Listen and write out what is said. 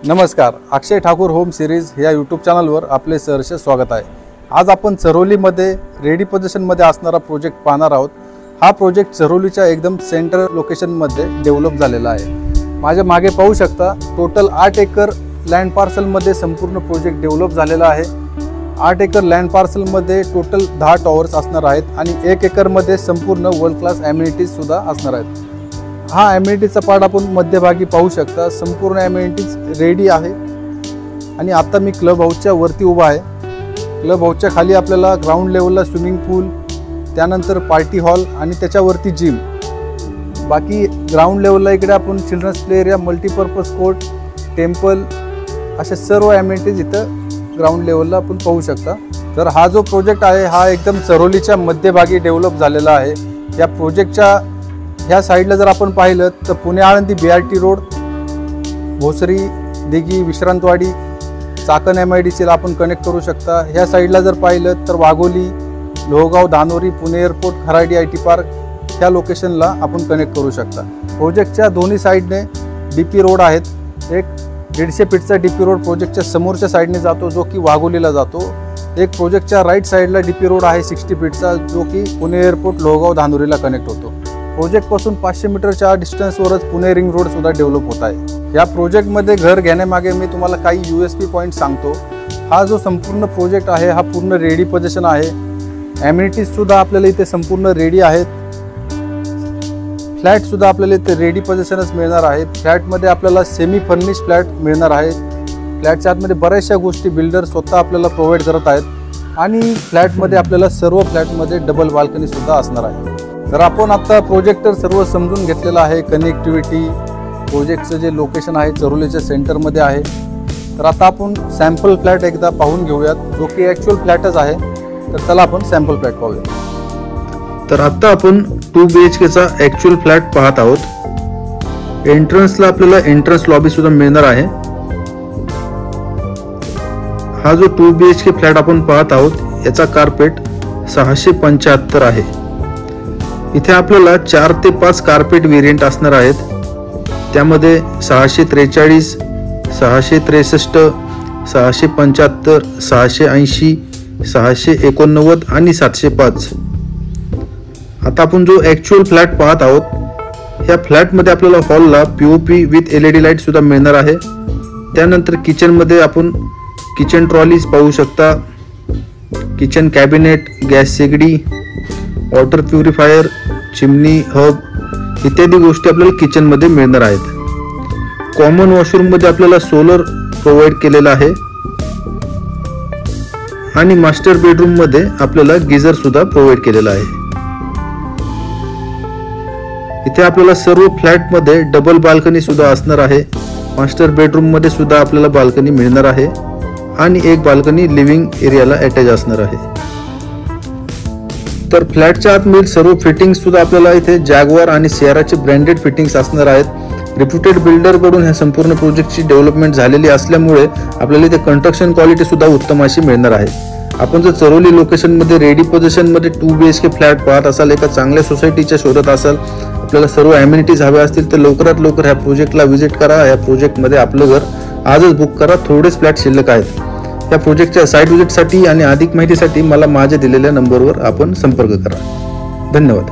नमस्कार, Akshay Thakur home series या YouTube चॅनलवर आपले सहर्ष स्वागत आहे। आज आपण चरोलीमध्ये रेडी पोझिशनमध्ये असणारा प्रोजेक्ट पाहणार आहोत। हा प्रोजेक्ट चरोलीच्या एकदम सेंटर लोकेशनमध्ये डेव्हलप झालेला आहे। माझ्या मागे पाहू शकता टोटल 8 एकर लँड पार्सलमध्ये संपूर्ण प्रोजेक्ट डेव्हलप झालेला आहे। 8 एकर लँड पार्सलमध्ये टोटल 10 टॉवर्स असणार आहेत आणि 1 एकरमध्ये संपूर्ण वर्ल्ड क्लास ॲम्युनिटीज सुद्धा असणार आहेत। हा ॲम्युनिटीजचा पार्ट आपण मध्यभागी पाहू शकता। संपूर्ण ॲम्युनिटीज रेडी आहे आणि आता मी क्लब हाऊसच्या वरती उभा आहे। क्लब हाऊसच्या खाली आपल्याला ग्राउंड लेवलला स्विमिंग पूल, त्यानंतर पार्टी हॉल आणि त्याच्यावरती जिम, बाकी ग्राउंड लेवलला इकडे आपण children's play area, multipurpose court, temple असे सर्व ॲम्युनिटीज इथं ग्राउंड लेवलला आपण पाहू शकता। तर हा जो प्रोजेक्ट आहे हा एकदम चरोलीच्या मध्यभागी डेव्हलप झालेला आहे। या प्रोजेक्टच्या ह्या साईडला जर आपण पाहिलं तर पुणे आळंदी BRT रोड, भोसरी, दिघी, विश्रांतवाडी, चाकण MIDCला आपण कनेक्ट करू शकता। ह्या साईडला जर पाहिलं तर Wagholi, Lohegaon, Dhanori, Pune airport, Kharadi IT park ह्या लोकेशनला आपण कनेक्ट करू शकता। प्रोजेक्टच्या दोन्ही साईडने DP रोड आहेत। एक 150 फीटचा DP रोड प्रोजेक्टच्या समोरच्या साईडने जातो जो की वाघोलीला जातो। एक प्रोजेक्टच्या राईट साईडला DP रोड आहे 60 फीटचा जो की पुणे एअरपोर्ट, लोहगाव, धानोरीला कनेक्ट होतो। प्रोजेक्टपासून 500 मीटरच्या डिस्टन्सवरच पुणे रिंग रोड सुद्धा डेव्हलप होत आहे। या प्रोजेक्टमध्ये घर घेण्यामागे मी तुम्हाला काही USP पॉईंट सांगतो। हा जो संपूर्ण प्रोजेक्ट आहे हा पूर्ण रेडी पोझिशन आहे। ॲम्युनिटीज सुद्धा आपल्याला इथे संपूर्ण रेडी आहेत। फ्लॅट सुद्धा आपल्याला इथे रेडी पोझिशनच मिळणार आहे। फ्लॅटमध्ये आपल्याला सेमी फर्निश फ्लॅट मिळणार आहे। फ्लॅटच्या आतमध्ये बऱ्याचशा गोष्टी बिल्डर स्वतः आपल्याला प्रोव्हाइड करत आहेत आणि फ्लॅटमध्ये आपल्याला सर्व फ्लॅटमध्ये डबल बाल्कनी सुद्धा असणार आहे। तर आपण आता प्रोजेक्टर सर्व समजून घेतलेला आहे। कनेक्टिव्हिटी, प्रोजेक्टचं जे लोकेशन आहे चरोलीच्या सेंटरमध्ये आहे। तर आता आपण सॅम्पल फ्लॅट एकदा पाहून घेऊयात जो की ॲक्च्युअल फ्लॅटच आहे। तर चला आपण सॅम्पल फ्लॅट पाहूया। तर आता आपण 2 BHKचा ॲक्च्युअल फ्लॅट पाहत आहोत। एंट्रन्सला आपल्याला एंट्रन्स लॉबी सुद्धा मिळणार आहे। हा जो 2 BHK फ्लॅट आपण पाहत आहोत याचा कार्पेट 675 आहे। इथे आपल्याला 4 ते 5 कार्पेट व्हेरिएंट असणार आहेत। त्यामध्ये 643, 663, 675, 680, 689 आणि 705। आता आपण जो ॲक्च्युअल फ्लॅट पाहत आहोत या फ्लॅटमध्ये आपल्याला हॉलला POP विथ LED लाईट सुद्धा मिळणार आहे। त्यानंतर किचनमध्ये आपण किचन ट्रॉलीज पाहू शकता, किचन कॅबिनेट, गॅस शेगडी, वॉटर प्युरिफायर, चिमनी, हब इत्यादी गोष्टी आपल्याला किचनमध्ये मिळणार आहेत। कॉमन वॉशरूममध्ये आपल्याला सोलर प्रोव्हाइड केलेला आहे आणि मास्टर बेडरूममध्ये आपल्याला गिझर सुद्धा प्रोव्हाइड केलेला आहे। इथे आपल्याला सर्व फ्लॅटमध्ये डबल बाल्कनी सुद्धा असणार आहे। मास्टर बेडरूममध्ये सुद्धा आपल्याला बाल्कनी मिळणार आहे आणि एक बाल्कनी लिव्हिंग एरियाला अटॅच असणार आहे। तर फ्लॅटच्या आतमधील सर्व फिटिंग्स सुद्धा आपल्याला इथे जॅगवार आणि सियाराचे ब्रँडेड फिटिंग्स असणार आहेत। रिप्युटेड बिल्डर कडून ह्या संपूर्ण प्रोजेक्टची डेव्हलपमेंट झालेली असल्यामुळे आपल्याला इथे कंस्ट्रक्शन क्वालिटी सुद्धा उत्तम अशी मिळणार आहे। आपण जर चरोली लोकेशनमध्ये रेडी पोझिशनमध्ये 2 BHK फ्लॅट पाहत असाल, एका चांगल्या सोसायटीच्या शोधात असाल, आपल्याला सर्व ॲम्युनिटीज हव्या असतील तर लवकरात लवकर ह्या प्रोजेक्टला व्हिजिट करा। या प्रोजेक्टमध्ये आपलं घर आजच बुक करा। थोडेच फ्लॅट शिल्लक आहेत। या प्रोजेक्टच्या साईट व्हिजिटसाठी आणि अधिक माहितीसाठी मला माझ्या दिलेल्या नंबरवर आपण संपर्क करा। धन्यवाद।